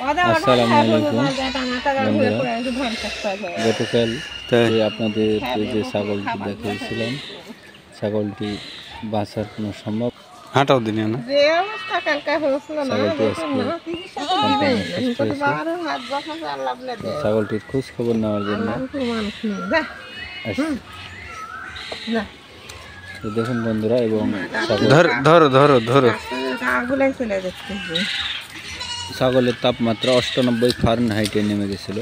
আসসালামু আলাইকুম বন্ধুরা, গতকাল আপনাদের যে ছাগলটি দেখিয়েছিলাম, ছাগলটি বাঁচার কোনো সম্ভব হাঁটাও দিন না ছাগলটি ছাগলটির খোঁজ খবর নেওয়ার জন্য দেখুন বন্ধুরা। এবং ধরো ধরো ধরো ছাগলের তাপমাত্রা 98 ফারেনহাইটে নেমে গেছিল।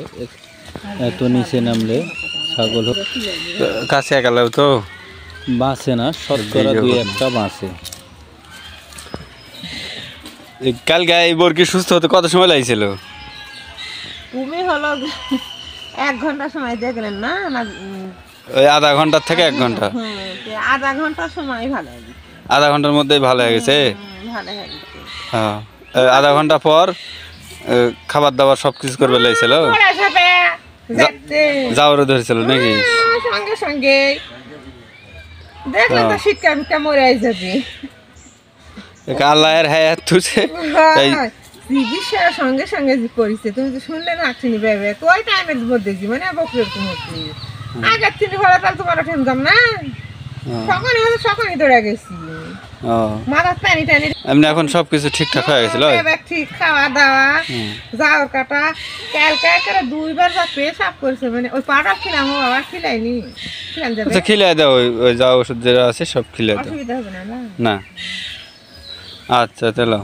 এত নিচে নামলে ছাগল কাছে গেলেও তো বাঁচে না, শতকরা 2-1টা বাঁচে। কাল গায়ে বর্কি সুস্থ হতে কত সময় লাগছিল? তুমি হলো 1 ঘন্টা সময় দেখলেন না? ওই আধা ঘন্টা থেকে 1 ঘন্টা, আধা ঘন্টা সময় ভালো হয়ে গেছে। আধা ঘন্টার মধ্যেই ভালো হয়ে গেছে। ভালো হয়ে গেছে। হ্যাঁ, আধা ঘন্টা পর খাবার দাবার সবকিছু করবে লাগছিল, যাওয়ারও ধরেছিল নাকি? সঙ্গে সঙ্গে দেখলে তো শিক্ষা মরে যাবে। আল্লাহর হায়াত তুছে চিকিৎসা সঙ্গে সঙ্গে করেছে। তুমি তো শুনলে না চিনি ভেবে তো ওই টাইমের মধ্যে মানে বকরের মধ্যে আগের চিনি ভালো তাহলে তোমার ঠেনতাম না, সকলই দৌড়ে গেছি। মাথার টানি টানি এমনি এখন সবকিছু ঠিকঠাক হয়ে গেছিল, ঠিক খাওয়া দাওয়া যাওয়ার কাটা। কালকে করে 2 বার যা পেশাব করেছে, মানে ওই পাটা খিলাম, ও বাবা খিলাইনি। আচ্ছা খিলাই দাও, ওই যা ওষুধ যেটা আছে সব খিলাই দাও। অসুবিধা হবে না না? আচ্ছা চলো।